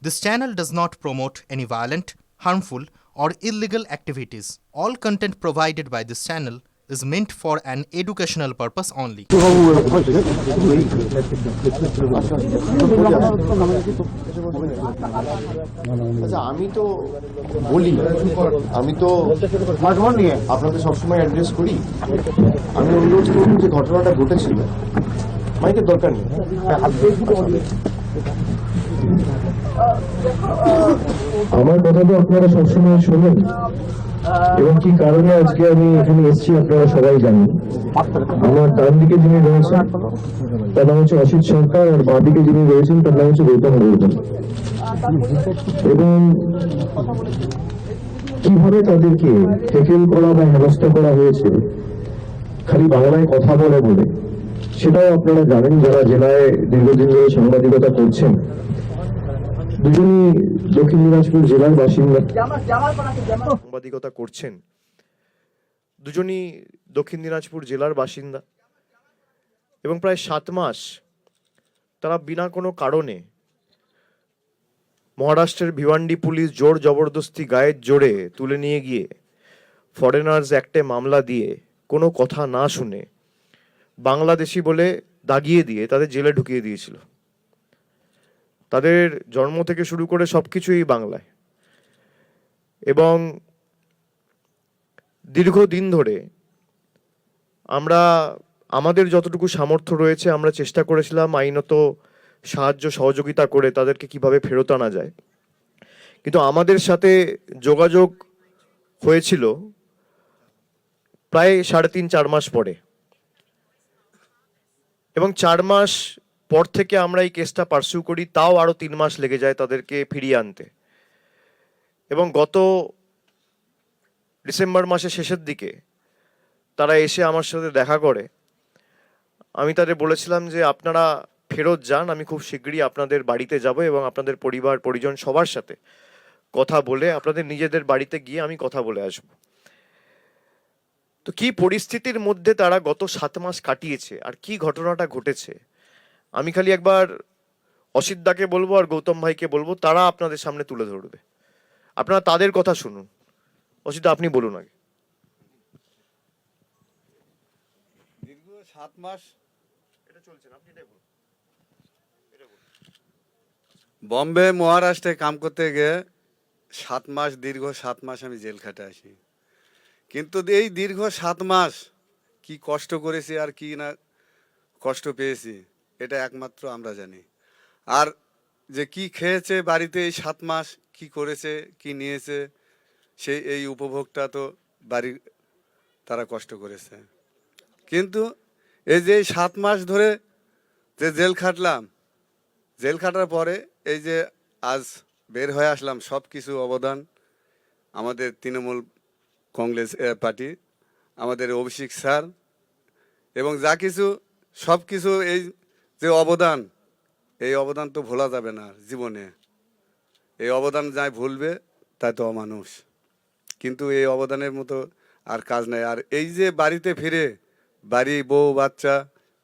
This channel does not promote any violent, harmful, or illegal activities. All content provided by this channel is meant for an educational purpose only. আচ্ছা, আমি তো বলি, আমি তো আপনাদের সবসময় অ্যাড্রেস করি। আমি অনুরোধ করব যে ঘটনাটা ঘটেছিল, মাইকের দরকার নেই। আমার কথা তো আপনারা সবসময় শোনেন, এবং কি কারণে আজকে আমি এখানে এসেছি আপনারা সবাই জানেন। আমার ডান দিকে যিনি রয়েছেন তার নাম হচ্ছে অসিত সরকার, আর বাঁ দিকে যিনি রয়েছেন তার নাম হচ্ছে গৌতম গৌতম। এবং কিভাবে তাদেরকে ট্যাকেল করা বা হেনস্থা করা হয়েছে খালি বাংলায় কথা বলে বলে, সেটাও আপনারা জানেন যারা জেলায় দীর্ঘদিন ধরে সাংবাদিকতা করছেন। দুজনই দক্ষিণ দিনাজপুর জেলার বাসিন্দা। সাংবাদিকতা করছেন দুজনই দক্ষিণ দিনাজপুর জেলার বাসিন্দা, এবং প্রায় 7 মাস তারা বিনা কোনো কারণে মহারাষ্ট্রের ভিওয়ান্ডি পুলিশ জোর জবরদস্তি গায়ের জোরে তুলে নিয়ে গিয়ে ফরেনার্স অ্যাক্টে মামলা দিয়ে কোনো কথা না শুনে বাংলাদেশি বলে দাগিয়ে দিয়ে তাদের জেলে ঢুকিয়ে দিয়েছিল। তাদের জন্ম থেকে শুরু করে সবকিছুই বাংলায়, এবং দীর্ঘদিন ধরে আমরা আমাদের যতটুকু সামর্থ্য রয়েছে আমরা চেষ্টা করেছিলাম আইনত সাহায্য সহযোগিতা করে তাদেরকে কিভাবে ফেরত আনা যায়। কিন্তু আমাদের সাথে যোগাযোগ হয়েছিল প্রায় 3.5-4 মাস পরে, এবং 4 মাস পর থেকে আমরা এই কেসটা পার্সিউ করি, তাও আরো 3 মাস লেগে যায় তাদেরকে ফিরিয়ে আনতে। এবং গত ডিসেম্বর মাসের শেষের দিকে তারা এসে আমার সাথে দেখা করে। আমি তাদের বলেছিলাম যে আপনারা ফেরত যান, আমি খুব শীঘ্রই আপনাদের বাড়িতে যাব এবং আপনাদের পরিবার পরিজন সবার সাথে কথা বলে আপনাদের নিজেদের বাড়িতে গিয়ে আমি কথা বলে আসব। তো কি পরিস্থিতির মধ্যে তারা গত 7 মাস কাটিয়েছে আর কি ঘটনাটা ঘটেছে, আমি খালি একবার অসিত দাকে বলবো আর গৌতম ভাইকে বলবো, তারা আপনাদের সামনে তুলে ধরবে। আপনারা তাদের কথা শুনুন। অসিত, আপনি বলুন আগে। দীর্ঘ 7 মাস এটা চলছে না, আপনি এটাই বলুন। বম্বে মহারাষ্ট্রে কাম করতে গিয়ে 7 মাস, দীর্ঘ 7 মাস আমি জেল খাটে আসি। কিন্তু এই দীর্ঘ 7 মাস কি কষ্ট করেছি আর কি না কষ্ট পেয়েছি এটা একমাত্র আমরা জানি। আর যে কি খেয়েছে বাড়িতে এই 7 মাস, কি করেছে, কি নিয়েছে, সেই এই উপভোগটা তো বাড়ির তারা কষ্ট করেছে। কিন্তু এই যে 7 মাস ধরে যে জেল খাটলাম, জেল খাটার পরে এই যে আজ বের হয়ে আসলাম, সব কিছু অবদান আমাদের তৃণমূল কংগ্রেস পার্টি, আমাদের অভিষেক স্যার, এবং যা কিছু সব কিছু এই যে অবদান, এই অবদান তো ভোলা যাবে না জীবনে। এই অবদান যাই ভুলবে তাই তো অমানুষ। কিন্তু এই অবদানের মতো আর কাজ নাই। আর এই যে বাড়িতে ফিরে বাড়ি বউ বাচ্চা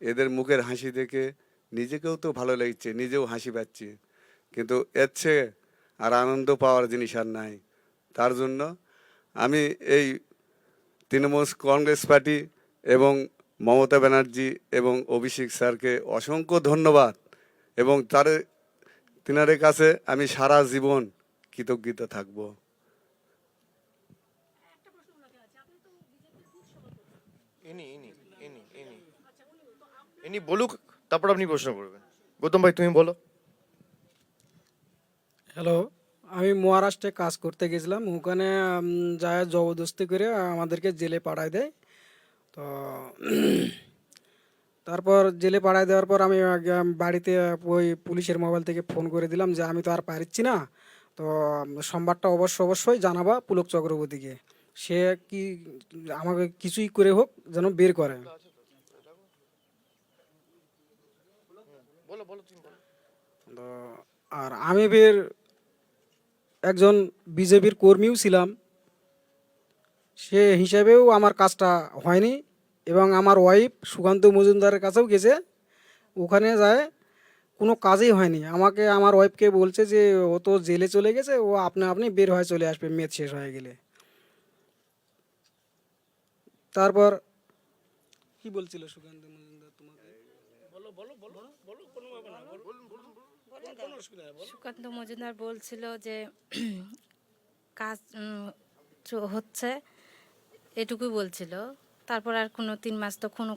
এদের মুখের হাসি দেখে নিজেকেও তো ভালো লাগছে, নিজেও হাসি পাচ্ছি, কিন্তু এর চেয়ে আর আনন্দ পাওয়ার জিনিস আর নাই। তার জন্য আমি এই তৃণমূল কংগ্রেস পার্টি এবং মমতা ব্যানার্জি এবং অভিষেক স্যারকে অসংখ্য ধন্যবাদ, এবং তিনাদের কাছে আমি সারা জীবন কৃতজ্ঞতা থাকব। ইনি বলুক, তারপর আপনি প্রশ্ন করবেন। গৌতম ভাই, তুমি বলো। হ্যালো, আমি মহারাষ্ট্রে কাজ করতে গেছিলাম। ওখানে যায় জবরদস্তি করে আমাদেরকে জেলে পাঠায় দেয়। তো তারপর জেলে পাঠায় দেওয়ার পর আমি বাড়িতে ওই পুলিশের মোবাইল থেকে ফোন করে দিলাম যে আমি তো আর পারছি না, তো সোমবারটা অবশ্যই জানাবা পুলক চক্রবর্তীকে, সে কি আমাকে কিছুই করে হোক যেন বের করে। তো আর আমি একজন বিজেপির কর্মীও ছিলাম, সে হিসাবেও আমার কাজটা হয়নি। এবং আমার ওয়াইফ সুকান্ত মজুমদারের কাছেও গেছে, ওখানে যায় কোনো কাজই হয়নি। আমাকে আমার ওয়াইফকে বলছে যে ও তো জেলে চলে গেছে, ও আপনা আপনি বের হয়ে চলে আসবে মেয়াদ শেষ হয়ে গেলে। তারপর কি বলছিল সুকান্ত মজুমদার তোমাকে? সুকান্ত মজুমদার বলছিল যে কাজ হচ্ছে, এটুকুই বলছিল। তারপর আর কোনো 3 মাস তো কোনো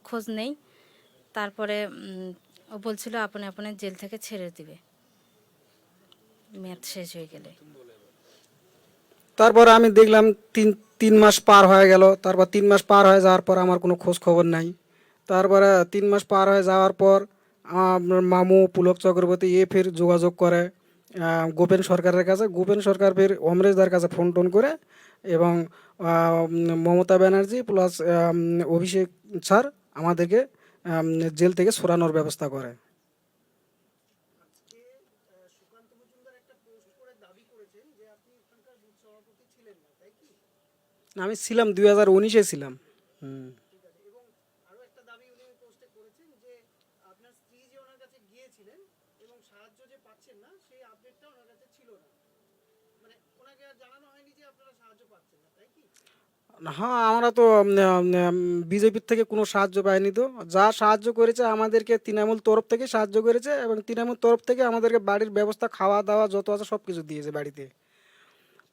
খোঁজ নেই। তারপরে ও বলছিল আপনি আপনি জেল থেকে ছেড়ে দিবে মেয়াদ শেষ হয়ে গেলে। তারপর আমি দেখলাম তিন মাস পার হয়ে গেল। তারপর 3 মাস পার হয়ে যাওয়ার পর আমার কোনো খোঁজ খবর নাই। তারপরে 3 মাস পার হয়ে যাওয়ার পর আমার মামু পুলক চক্রবর্তী ফের যোগাযোগ করে গোপেন সরকারের কাছে। গোপেন সরকার ফের অমরেশদার কাছে ফোন টোন করে এবং মমতা ব্যানার্জি প্লাস অভিষেক স্যার আমাদেরকে জেল থেকে সরানোর ব্যবস্থা করে। আমি ছিলাম 2019-এ ছিলাম। হ্যাঁ, আমরা তো বিজেপির থেকে কোনো সাহায্য পাইনি। তো যা সাহায্য করেছে আমাদেরকে তৃণমূল তরফ থেকে সাহায্য করেছে এবং তৃণমূল তরফ থেকে আমাদেরকে বাড়ির ব্যবস্থা, খাওয়া দাওয়া যত আছে সব কিছু দিয়েছে বাড়িতে।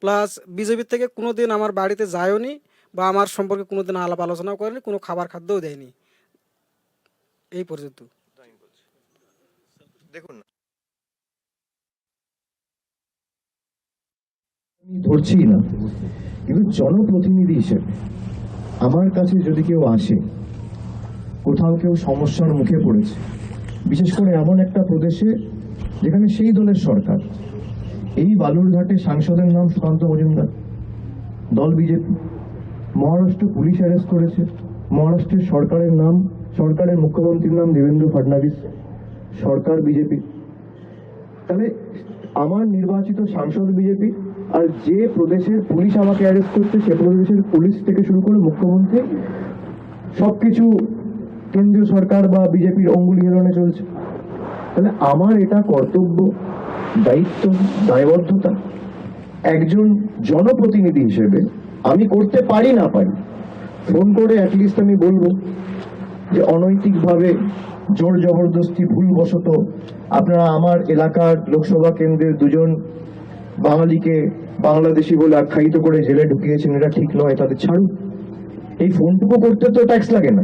প্লাস বিজেপির থেকে কোনো দিন আমার বাড়িতে যায়ওনি বা আমার সম্পর্কে কোনো দিন আলাপ আলোচনাও করেনি, কোনো খাবার খাদ্যও দেয়নি এই পর্যন্ত। দেখুন না, আমি ধরছি না, কিন্তু জনপ্রতিনিধি হিসেবে আমার কাছে যদি কেউ আসে, কোথাও কেউ সমস্যার মুখে পড়েছে, বিশেষ করে এমন একটা প্রদেশে যেখানে সেই দলের সরকার, এই বালুরঘাটে সাংসদের নাম সুকান্ত মজুমদার, দল বিজেপি, মহারাষ্ট্র পুলিশ অ্যারেস্ট করেছে, মহারাষ্ট্রের সরকারের মুখ্যমন্ত্রীর নাম দেবেন্দ্র ফাডনাভিস, সরকার বিজেপি, তাহলে আমার নির্বাচিত সাংসদ বিজেপি, আর যে প্রদেশের পুলিশ আমাকে অ্যারেস্ট করছে সে প্রদেশের পুলিশ থেকে শুরু করে মুখ্যমন্ত্রী সবকিছু কেন্দ্রীয় সরকার বা বিজেপির অঙ্গুলি হেলনে চলছে। তাহলে আমার এটা কর্তব্য, দায়িত্ব, দায়বদ্ধতা একজন জনপ্রতিনিধি হিসেবে আমি করতে পারি না পারি, ফোন করে অ্যাটলিস্ট আমি বলবো যে অনৈতিকভাবে জোর জবরদস্তি ভুলবশত আপনারা আমার এলাকার লোকসভা কেন্দ্রের 2জন বাঙালিকে বাংলাদেশি বলে আখ্যায়িত করে জেলে ঢুকিয়েছেন, এটা ঠিক নয়, তাদের ছাড়ুন। এই ফোনটুকু করতে তো ট্যাক্স লাগে না,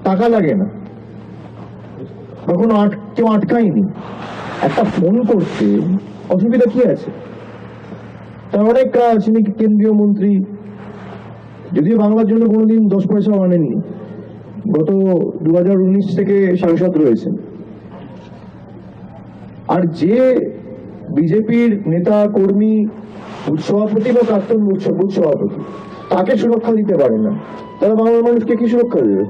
টাকা লাগে না, বা কোনো কেউ আটকায়নি। একটা ফোন করতে অসুবিধা কি আছে? তার অনেক কাজ, তিনি কেন্দ্রীয় মন্ত্রী, যদিও বাংলার জন্য কোনোদিন 10 পয়সা আনেননি, গত 2019 থেকে সাংসদ রয়েছেন। আর যে বিজেপির নেতা কর্মী, বুথ সভাপতি বা প্রাক্তন বুথ সভাপতি, তাকে সুরক্ষা দিতে পারে না, তারা বাংলার মানুষকে কি সুরক্ষা দেবে?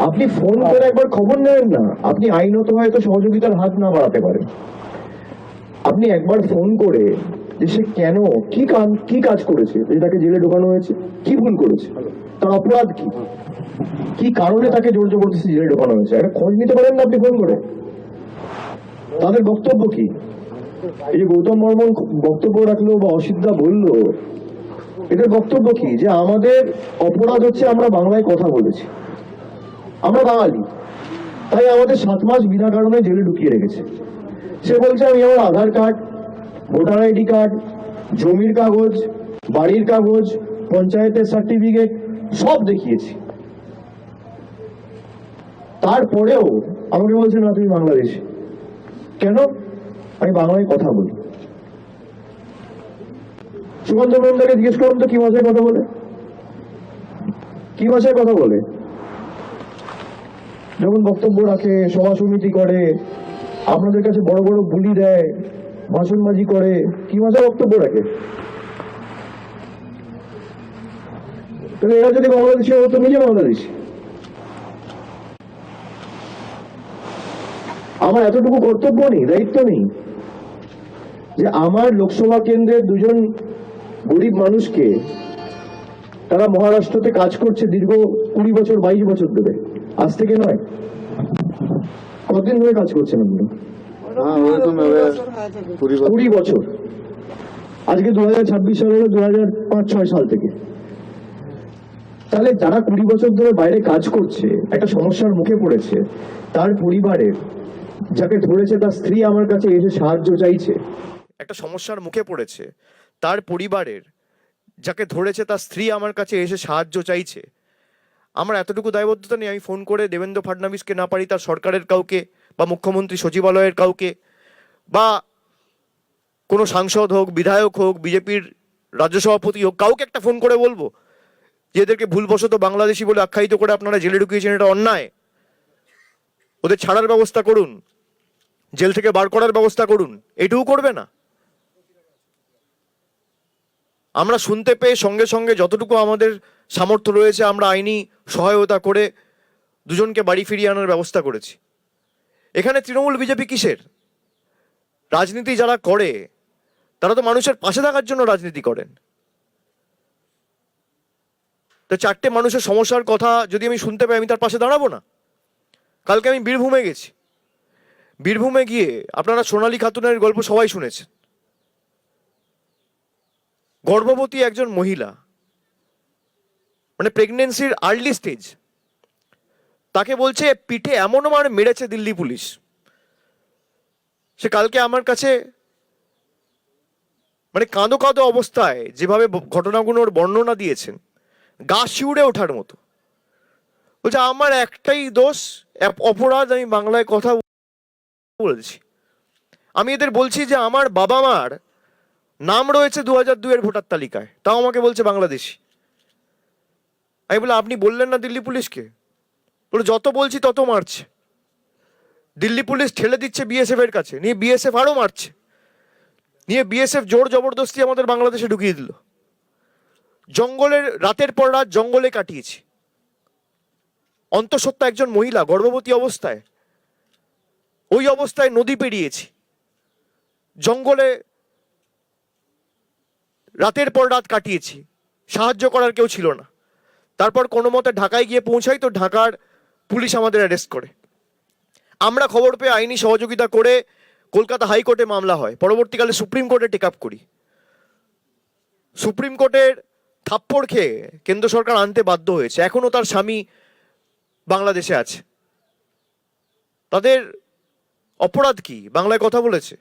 আপনি ফোন করে একবার খবর নেবেন না, আপনি আইনত হয়তো সহযোগিতার হাত না বাড়াতে পারেন, আপনি একবার ফোন করে যে সে কেন, কি কাজ করেছে যে তাকে জেলে ঢোকানো হয়েছে, কি ভুল করেছে, তার অপরাধ কি কারণে তাকে জোর জবরদস্তি জেলে ঢোকানো হয়েছে, একটা খোঁজ নিতে পারেন না আপনি ফোন করে? তাদের বক্তব্য কি? এই যে গৌতম বর্মন বক্তব্য রাখলো বা অসিদ্ধা বললো, এদের বক্তব্য কি? যে আমাদের অপরাধ হচ্ছে আমরা বাংলায় কথা বলেছি, আমরা বাঙালি, তাই আমাদের 7 মাস বিনা কারণে জেলে ঢুকিয়ে রেখেছে। সে বলছে আমি আমার আধার কার্ড, ভোটার আইডি কার্ড, জমির কাগজ, বাড়ির কাগজ, পঞ্চায়েতের সার্টিফিকেট সব দেখিয়েছি, তারপরেও আমাকে বলছে না তুমি বাংলাদেশি। কেন? আমি বাংলায় কথা বলি। সুকান্ত মজুমদারকে জিজ্ঞেস করুন তো কি ভাষায় কথা বলে, কি ভাষায় কথা বলে? যখন বক্তব্য রাখে, সভা সমিতি করে, আপনাদের কাছে বড় বড় বুলি দেয়, ভাষণবাজি করে, কি ভাষায় বক্তব্য রাখে? তাহলে এরা যদি বাংলাদেশি হতো, নিজে বাংলাদেশি। আমার এতটুকু কর্তব্য নেই, দায়িত্ব নেই যে আমার লোকসভা কেন্দ্রের 2জন গরিব মানুষকে, তারা মহারাষ্ট্রতে কাজ করছে দীর্ঘ 20 বছর 22 বছর ধরে, আজ থেকে নয়, কতদিন ধরে কাজ করছেন আপনি? হ্যাঁ ওরকম 20 বছর। আজকে 2026 সাল হলো 2005-6 সাল থেকে। তাহলে যারা 20 বছর ধরে বাইরে কাজ করছে, একটা সমস্যার মুখে পড়েছে, তার পরিবারের যাকে ধরেছে তার স্ত্রী আমার কাছে এসে সাহায্য চাইছে। একটা সমস্যার মুখে পড়েছে, তার পরিবারের যাকে ধরেছে তার স্ত্রী আমার কাছে এসে সাহায্য চাইছে। আমার এতটুকু দায়বদ্ধতা নেই আমি ফোন করে দেবেন্দ্র ফাডনাভিসকে না পারি তার সরকারের কাউকে, বা মুখ্যমন্ত্রী সচিবালয়ের কাউকে, বা কোনো সাংসদ হোক, বিধায়ক হোক, বিজেপির রাজ্য সভাপতি হোক, কাউকে একটা ফোন করে বলবো যে এদেরকে ভুলবশত বাংলাদেশি বলে আখ্যায়িত করে আপনারা জেলে ঢুকিয়েছেন, এটা অন্যায়, ওদের ছাড়ার ব্যবস্থা করুন, জেল থেকে বার করার ব্যবস্থা করুন। এটুকু করবে না? আমরা শুনতে পেয়ে সঙ্গে সঙ্গে যতটুকু আমাদের সামর্থ্য রয়েছে আমরা আইনি সহায়তা করে দুজনকে বাড়ি ফিরিয়ে আনার ব্যবস্থা করেছি। এখানে তৃণমূল বিজেপি কিসের? রাজনীতি যারা করে তারা তো মানুষের পাশে থাকার জন্য রাজনীতি করেন। তো 4টে মানুষের সমস্যার কথা যদি আমি শুনতে পাই আমি তার পাশে দাঁড়াবো না? কালকে আমি বীরভূমে গেছি। বীরভূমে গিয়ে আপনারা সোনালী খাতুনের গল্প সবাই শুনেছেন। গর্ভবতী একজন মহিলা, মানে প্রেগনেন্সির আর্লি স্টেজ, তাকে বলছে পিঠে এমন মার মেরেছে দিল্লি পুলিশ। সে কালকে আমার কাছে মানে কাঁদো কাঁদো অবস্থায় যেভাবে ঘটনাগুলোর বর্ণনা দিয়েছেন, গা শিউড়ে ওঠার মতো। বলছে আমার একটাই দোষ, অপরাধ, আমি বাংলায় কথা বলছি। আমি এদের বলছি যে আমার বাবা মার নাম রয়েছে 2002-এর ভোটার তালিকায়, তাও আমাকে বলছে বাংলাদেশি। আমি বলে আপনি বললেন না দিল্লি পুলিশকে? বলে যত বলছি তত মারছে। দিল্লি পুলিশ ঠেলে দিচ্ছে বিএসএফ এর কাছে, নিয়ে বিএসএফ আরো মারছে, নিয়ে বিএসএফ জোর জবরদস্তি আমাদের বাংলাদেশে ঢুকিয়ে দিল। জঙ্গলের রাতের পর রাত জঙ্গলে কাটিয়েছি। অন্তঃসত্ত্বা একজন মহিলা গর্ভবতী অবস্থায়, ওই অবস্থায় নদী পেরিয়েছি, জঙ্গলে রাতের পর রাত কাটিয়েছি, সাহায্য করার কেউ ছিল না। তারপর কোনো মতে ঢাকায় গিয়ে পৌঁছাই তো ঢাকার পুলিশ আমাদের অ্যারেস্ট করে। আমরা খবর পেয়ে আইনি সহযোগিতা করে কলকাতা হাইকোর্টে মামলা হয়, পরবর্তীকালে সুপ্রিম কোর্টে টেক আপ করি। সুপ্রিম কোর্টের থাপ্পড় খেয়ে কেন্দ্র সরকার আনতে বাধ্য হয়েছে। এখনো তার স্বামী বাংলাদেশে আছে। তাদের অপরাধ কি? বাংলায় কথা বলেছে।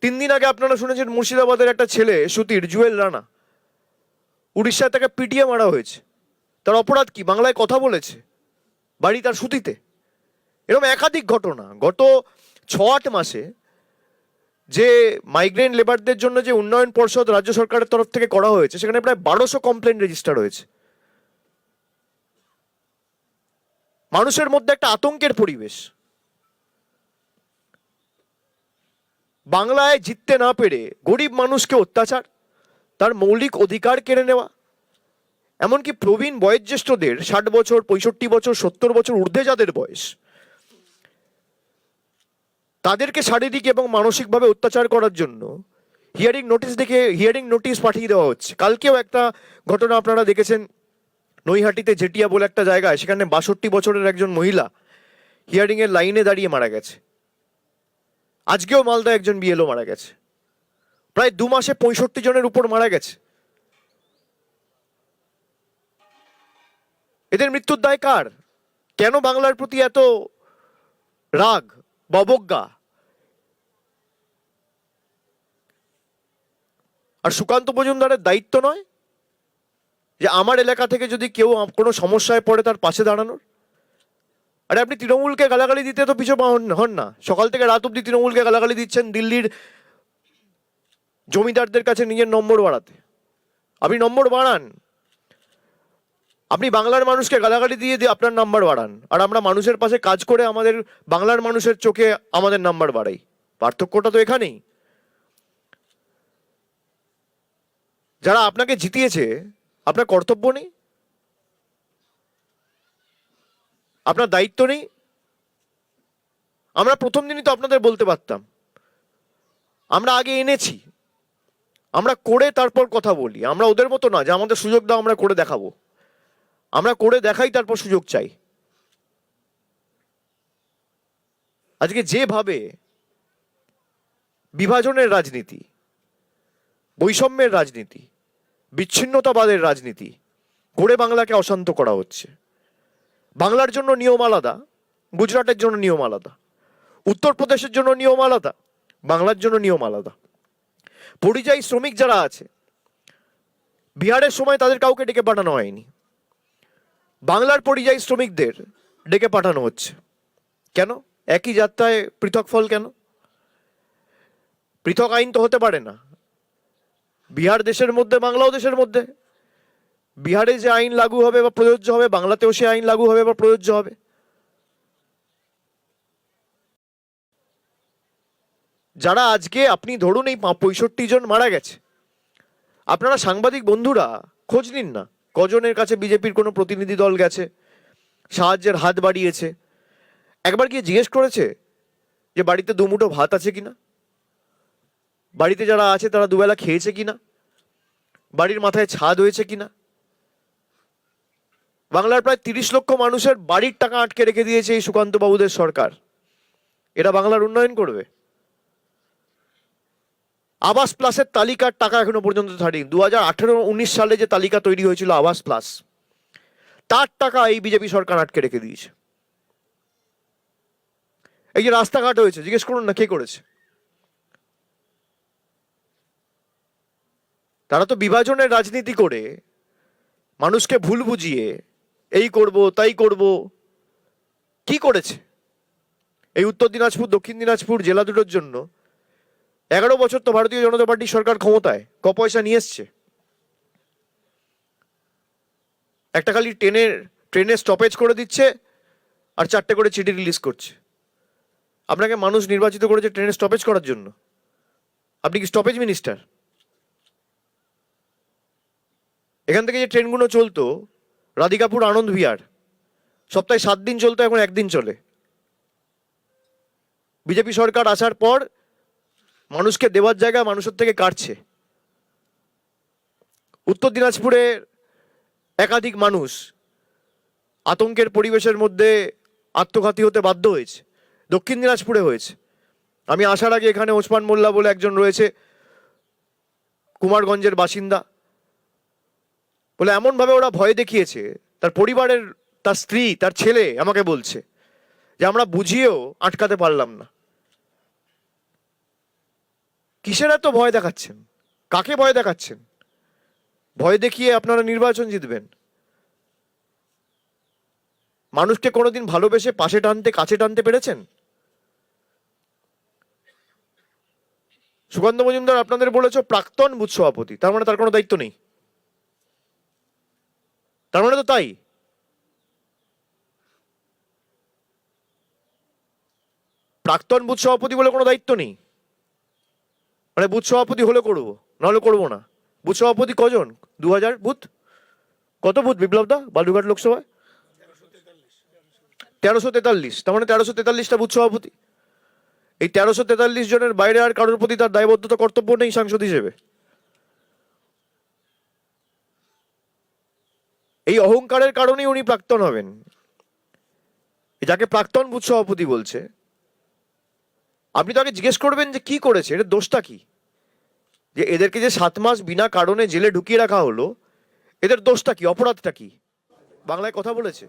3 দিন আগে আপনারা শুনেছেন মুর্শিদাবাদের একটা ছেলে সুতির জুয়েল রানা, উড়িষ্যায় তাকে পিটিয়ে মারা হয়েছে। তার অপরাধ কি? বাংলায় কথা বলেছে, বাড়ি তার সুতিতে। এরকম একাধিক ঘটনা। গত 6-8 মাসে যে মাইগ্রেন্ট লেবারদের জন্য যে উন্নয়ন পর্ষদ রাজ্য সরকারের তরফ থেকে করা হয়েছে, সেখানে প্রায় 1200 কমপ্লেন রেজিস্টার হয়েছে। মানুষের মধ্যে একটা আতঙ্কের পরিবেশ। বাংলায় জিততে না পেরে গরিব মানুষকে অত্যাচার, তার মৌলিক অধিকার কেড়ে নেওয়া, এমনকি প্রবীণ বয়োজ্যেষ্ঠদের 60 বছর, 65 বছর, 70 বছর ঊর্ধ্বে যাদের বয়স, তাদেরকে শারীরিক এবং মানসিকভাবে অত্যাচার করার জন্য হিয়ারিং নোটিশ পাঠিয়ে দেওয়া হচ্ছে। কালকেও একটা ঘটনা আপনারা দেখেছেন, নৈহাটিতে জেটিয়া বলে একটা জায়গায়, সেখানে 62 বছরের একজন মহিলা হিয়ারিং এর লাইনে দাঁড়িয়ে মারা গেছে। আজকেও মালদায় একজন বিএলও মারা গেছে। প্রায় 2 মাসে 65 জনের উপর মারা গেছে। এদের মৃত্যুর দায় কার? কেন বাংলার প্রতি এত রাগ, অবজ্ঞা? আর সুকান্ত মজুমদারের দায়িত্ব নয় যে আমার এলাকা থেকে যদি কেউ কোনো সমস্যায় পড়ে তার পাশে দাঁড়ানোর? আরে আপনি তৃণমূলকে গালাগালি দিতে তো পিছু হন না। সকাল থেকে রাত অব্দি তৃণমূলকে গালাগালি দিচ্ছেন দিল্লির জমিদারদের কাছে নিজের নম্বর বাড়াতে। আপনি নম্বর বাড়ান, আপনি বাংলার মানুষকে গালাগালি দিয়ে আপনার নাম্বার বাড়ান, আর আমরা মানুষের পাশে কাজ করে আমাদের বাংলার মানুষের চোখে আমাদের নাম্বার বাড়াই। পার্থক্যটা তো এখানেই। যারা আপনাকে জিতিয়েছে, আপনার কর্তব্য নেই? আপনার দায়িত্ব নেই? আমরা প্রথম দিনই তো আপনাদের বলতে পারতাম। আমরা আগে এনেছি, আমরা করে তারপর কথা বলি। আমরা ওদের মতো না যে আমাদের সুযোগ দাও আমরা করে দেখাবো। আমরা করে দেখাই, তারপর সুযোগ চাই। আজকে যেভাবে বিভাজনের রাজনীতি, বৈষম্যের রাজনীতি, বিচ্ছিন্নতাবাদের রাজনীতি করে বাংলাকে অশান্ত করা হচ্ছে। বাংলার জন্য নিয়ম আলাদা, গুজরাটের জন্য নিয়ম আলাদা, উত্তরপ্রদেশের জন্য নিয়ম আলাদা, বাংলার জন্য নিয়ম আলাদা। পরিযায়ী শ্রমিক যারা আছে, বিহারের সময় তাদের কাউকে ডেকে পাঠানো হয়নি, বাংলার পরিযায়ী শ্রমিকদের ডেকে পাঠানো হচ্ছে। কেন? একই যাত্রায় পৃথক ফল কেন? পৃথক আইন তো হতে পারে না। বিহার দেশের মধ্যে, বাংলাও দেশের মধ্যে। বিহারে যে আইন লাগু হবে বা প্রযোজ্য হবে, বাংলাতেও সে আইন লাগু হবে বা প্রযোজ্য হবে। যারা আজকে, আপনি ধরুন এই 65 জন মারা গেছে, আপনারা সাংবাদিক বন্ধুরা খোঁজ নিন না কজনের কাছে বিজেপির কোনো প্রতিনিধি দল গেছে, সাহায্যের হাত বাড়িয়েছে। একবার গিয়ে জিজ্ঞেস করেছে যে বাড়িতে দুমুঠো ভাত আছে কিনা, বাড়িতে যারা আছে তারা দুবেলা খেয়েছে কিনা, বাড়ির মাথায় ছাদ হয়েছে কিনা? বাংলার প্রায় 30 লক্ষ মানুষের বাড়ির টাকা আটকে রেখে দিয়েছে এই সুকান্ত বাবুদের সরকার। এরা বাংলার উন্নয়ন করবে? আবাস প্লাসের তালিকার টাকা এখনো পর্যন্ত ছাড়েনি। 2018-19 সালে যে তালিকা তৈরি হয়েছিল আবাস প্লাস, তার টাকা এই বিজেপি সরকার আটকে রেখে দিয়েছে। এই যে রাস্তাঘাট হয়েছে, জিজ্ঞেস করুন না কে করেছে। তারা তো বিভাজনের রাজনীতি করে মানুষকে ভুল বুঝিয়ে এই করব তাই করব। কি করেছে? এই উত্তর দিনাজপুর, দক্ষিণ দিনাজপুর জেলা দুটোর জন্য 11 বছর তো ভারতীয় জনতা পার্টির সরকার ক্ষমতায়, ক পয়সা নিয়ে এসছে? একটা খালি ট্রেনে স্টপেজ করে দিচ্ছে আর 4টে করে চিঠি রিলিজ করছে। আপনাকে মানুষ নির্বাচিত করেছে ট্রেনে স্টপেজ করার জন্য? আপনি কি স্টপেজ মিনিস্টার? এখান থেকে যে ট্রেনগুলো চলতো, রাধিকাপুর আনন্দ বিহার, সপ্তাহে 7 দিন চলতো, এখন 1 দিন চলে। বিজেপি সরকার আসার পর মানুষকে দেওয়ার জায়গায় মানুষের থেকে কাটছে। উত্তর দিনাজপুরে একাধিক মানুষ আতঙ্কের পরিবেশের মধ্যে আত্মঘাতী হতে বাধ্য হয়েছে। দক্ষিণ দিনাজপুরে হয়েছে। আমি আসার আগে এখানে ওসমান মোল্লা বলে একজন রয়েছে, কুমারগঞ্জের বাসিন্দা, বলে এমনভাবে ওরা ভয় দেখিয়েছে, তার পরিবারের, তার স্ত্রী, তার ছেলে আমাকে বলছে যে আমরা বুঝিয়েও আটকাতে পারলাম না। কিসের এত ভয় দেখাচ্ছেন? কাকে ভয় দেখাচ্ছেন? ভয় দেখিয়ে আপনারা নির্বাচন জিতবেন? মানুষকে কোনোদিন ভালোবেসে পাশে টানতে, কাছে টানতে পেরেছেন? সুকান্ত মজুমদার আপনাদের বলেছ প্রাক্তন বুথ সভাপতি, তার মানে তার কোনো দায়িত্ব নেই? তার মানে তো তাই। প্রাক্তন বুথ সভাপতি বলে কোনো দায়িত্ব নেই, মানে বুথ সভাপতি হলে করবো, নাহলে করবো না। বুথ সভাপতি কজন? 2000 বুথ। কত বুথ বিপ্লব দা বালুরঘাট লোকসভায়? 1343। তার মানে 1343টা বুথ সভাপতি। এই 1343 জনের বাইরে আর কারোর প্রতি তার দায়বদ্ধতা, কর্তব্য নেই সাংসদ হিসেবে? এই অহংকারের কারণেই উনি প্রাক্তন হবেন। যাকে প্রাক্তন বুথ সভাপতি বলছে, আপনি তাকে জিজ্ঞেস করবেন যে কি করেছে, এর দোষটা কি? যে এদেরকে যে 7 মাস বিনা কারণে জেলে ঢুকিয়ে রাখা হলো, এদের দোষটা কি, অপরাধটা কি? বাংলায় কথা বলেছে?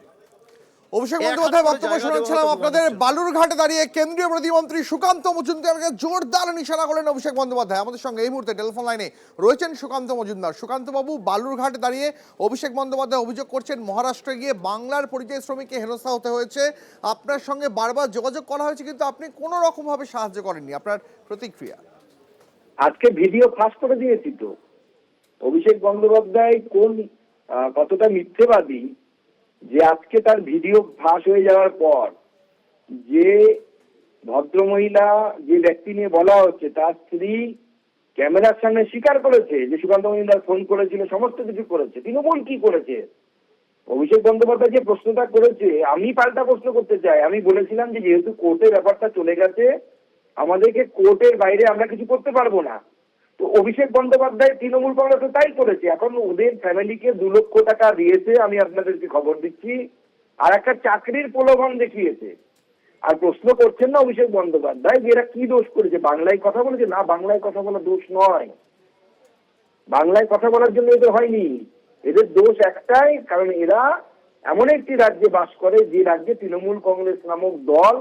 অভিষেক বন্দ্যোপাধ্যায় বক্তব্য শোনাচ্ছিলাম আপনাদের। বালুরঘাটে দাঁড়িয়ে কেন্দ্রীয় প্রতিমন্ত্রী সুকান্ত মজুমদারকে জোরদার নিশানা করলেন অভিষেক বন্দ্যোপাধ্যায়। আমাদের সঙ্গে এই মুহূর্তে টেলিফোন লাইনে রয়েছেন সুকান্ত মজুমদার। সুকান্ত বাবু, বালুরঘাটে দাঁড়িয়ে অভিষেক বন্দ্যোপাধ্যায় অভিযোগ করছেন মহারাষ্ট্রে গিয়ে বাংলার পরিযায়ী শ্রমিককে হেনস্থা হতে হয়েছে। আপনার সঙ্গে বারবার যোগাযোগ করা হয়েছে, কিন্তু আপনি কোনো রকম ভাবে সাহায্য করেননি। আপনার প্রতিক্রিয়া? আজকে ভিডিও ফাঁস করে দিয়েছি তো। অভিষেক বন্দ্যোপাধ্যায় কতটা মিথ্যেবাদী যে আজকে তার ভিডিও ফাঁস হয়ে যাওয়ার পর যে ভদ্রমহিলা, যে ব্যক্তি নিয়ে বলা হচ্ছে, তার স্ত্রী ক্যামেরার সামনে স্বীকার করেছে যে সুকান্ত মজুমদার ফোন করেছিল, সমস্ত কিছু করেছে। তৃণমূল কি করেছে? অভিষেক বন্দ্যোপাধ্যায় যে প্রশ্নটা করেছে, আমি পাল্টা প্রশ্ন করতে চাই। আমি বলেছিলাম যে যেহেতু কোর্টের ব্যাপারটা চলে গেছে, আমাদেরকে কোর্টের বাইরে আমরা কিছু করতে পারবো না। তো অভিষেক বন্দ্যোপাধ্যায় তৃণমূল কংগ্রেস তাই করেছে। এখন ওদের ফ্যামিলিকে 2 লক্ষ টাকা দিয়েছে, আমি আপনাদেরকে খবর দিচ্ছি, আর একটা চাকরির প্রলোভন দেখিয়েছে। আর প্রশ্ন করছেন না অভিষেক বন্দ্যোপাধ্যায় যে এরা কি দোষ করেছে, বাংলায় কথা বলেছে? না, বাংলায় কথা বলা দোষ নয়, বাংলায় কথা বলার জন্য এদের হয়নি। এদের দোষ একটাই, কারণ এরা এমন একটি রাজ্যে বাস করে যে রাজ্যে তৃণমূল কংগ্রেস নামক দল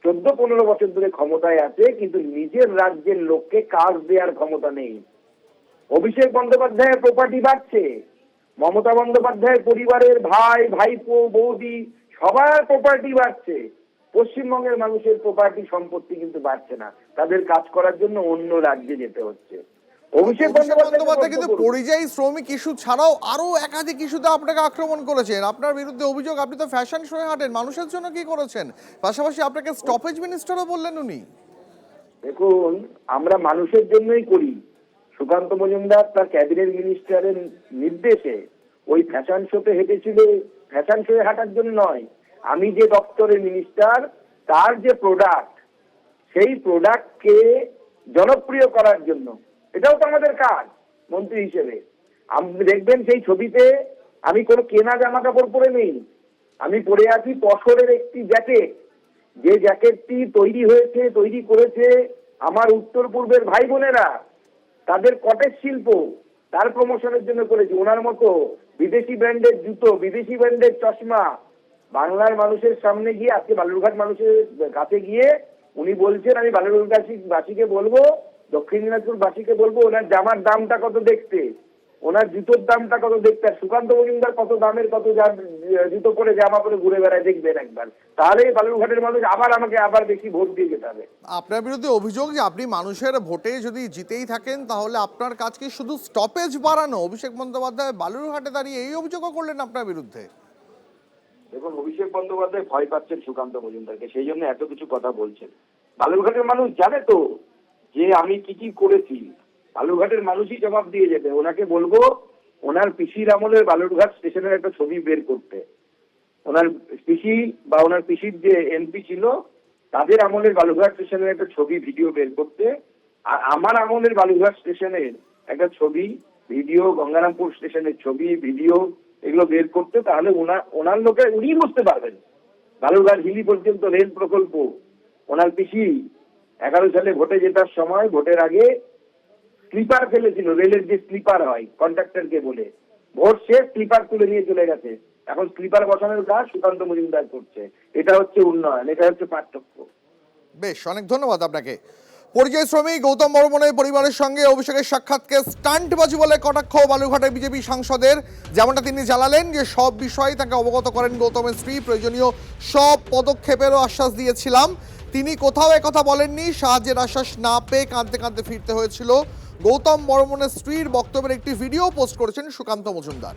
14-15 বছর ধরে ক্ষমতায় আছে, কিন্তু নিজের রাজ্যের লোককে কাজ দেওয়ার ক্ষমতা নেই। অভিষেক বন্দ্যোপাধ্যায়ের প্রপার্টি বাড়ছে, মমতা বন্দ্যোপাধ্যায়ের পরিবারের ভাই, ভাইপো, বৌদি সবার প্রপার্টি বাড়ছে। পশ্চিমবঙ্গের মানুষের প্রপার্টি সম্পত্তি কিন্তু বাড়ছে না, তাদের কাজ করার জন্য অন্য রাজ্যে যেতে হচ্ছে। অভিষেক বন্দ্যোপাধ্যায় কিন্তু পরিযায়ী শ্রমিক ইস্যু ছাড়াও আরো একাধিক ইস্যুতে আপনাকে আক্রমণ করেছেন, আপনার বিরুদ্ধে অভিযোগ আপনি তো ফ্যাশন শোয়ে হাঁটেন, মানুষের জন্য কি করেছেন, পাশাপাশি আপনাকে স্টপেজ মিনিস্টারও বললেন উনি। দেখুন, আমরা মানুষের জন্যই করি। সুকান্ত মজুমদার তার ক্যাবিনেট মিনিস্টারের নির্দেশে ওই ফ্যাশন শোতে হেঁটেছিল, ফ্যাশন শোয়ে হাঁটার জন্য নয়। আমি যে দপ্তরের মিনিস্টার, তার যে প্রোডাক্ট, সেই প্রোডাক্টকে জনপ্রিয় করার জন্য, এটাও তো আমাদের কাজ মন্ত্রী হিসেবে। আপনি দেখবেন সেই ছবিতে আমি কোনো কেনা জামা কাপড় পরে নেই, আমি পরে আছি তসরের একটি জ্যাকেট, যে জ্যাকেটটি তৈরি করেছে আমার উত্তর পূর্বের ভাই বোনেরা, তাদের কটেজ শিল্প, তার প্রমোশনের জন্য করেছি। ওনার মতো বিদেশি ব্র্যান্ডের জুতো, বিদেশি ব্র্যান্ডের চশমা বাংলার মানুষের সামনে গিয়ে, আজকে বালুরঘাট মানুষের কাছে গিয়ে উনি বলছেন, আমি বালুরঘাটবাসীকে বলবো, দক্ষিণ দিনাজপুরবাসীকে বলবো, ওনার জামার দামটা কত দেখতে, ওনার জুতোর দামটা কত দেখতে। আর সুকান্ত মজুমদার কত দামের কত জুতো পরে জামা পরে ঘুরে বেড়ায়, দেখবেন একবার, তাহলে বালুরঘাটের মানুষ আমাকে আবার বেশি ভোট দিয়ে যেতে হবে। আপনার বিরুদ্ধে অভিযোগ যে আপনি মানুষের ভোটে যদি জিতেই থাকেন তাহলে আপনার কাজ কি শুধু স্টপেজ বাড়ানো। অভিষেক বন্দ্যোপাধ্যায় বালুরঘাটে দাঁড়িয়ে এই অভিযোগও করলেন আপনার বিরুদ্ধে। দেখুন, অভিষেক বন্দ্যোপাধ্যায় ভয় পাচ্ছেন সুকান্ত মজুমদারকে, সেই জন্য এত কিছু কথা বলছেন। বালুরঘাটের মানুষ জানে তো যে আমি কি কি করেছি, বালুরঘাটের মানুষই জবাব দিয়ে যাবে। ওনাকে বলবো ওনার পিসির আমলের বালুরঘাট স্টেশনের একটা ছবি বের করতে, ওনার পিসি বা ওনার পিসির যে এমপি ছিল তাদের আমলের বালুরঘাট স্টেশনের একটা ছবি ভিডিও বের করতে, আর আমার আমলের বালুরঘাট স্টেশনের একটা ছবি ভিডিও, গঙ্গারামপুর স্টেশনের ছবি ভিডিও, এগুলো বের করতে, তাহলে ওনার লোকে উনি বুঝতে পারবেন বালুরঘাট হিলি পর্যন্ত রেল প্রকল্প। ওনার পিসি 11 সালে ভোটে জেতার সময়, ভোটের আগে স্লিপার ফেলেছিল, রেলের যে স্লিপার হয় কন্ট্রাক্টরকে বলে, ভোট শেষ স্লিপার তুলে নিয়ে চলে গেছে, এখন স্লিপার বসানোর কাজ সুকান্ত মজুমদার করছে। এটা হচ্ছে উন্নয়ন, এটা হচ্ছে পার্থক্য। বেশ, অনেক ধন্যবাদ আপনাকে। পরিযায়ী শ্রমিক গৌতম বর্মনের পরিবারের সঙ্গে অভিষেকের সাক্ষাৎকে স্টান্টবাজি বলে কটাক্ষ বালুরঘাটের বিজেপি সাংসদের। যেমনটা তিনি জানালেন যে সব বিষয়ে তাকে অবগত করেন গৌতমের স্ত্রী, প্রয়োজনীয় সব পদক্ষেপেরও আশ্বাস দিয়েছিলাম। তিনি কোথাও একথা বলেননি, সাহায্যের আশ্বাস না পেয়ে কাঁদতে কাঁদতে ফিরতে হয়েছিল। গৌতম বর্মনের স্ত্রীর বক্তব্যের একটি ভিডিও পোস্ট করেছেন সুকান্ত মজুমদার।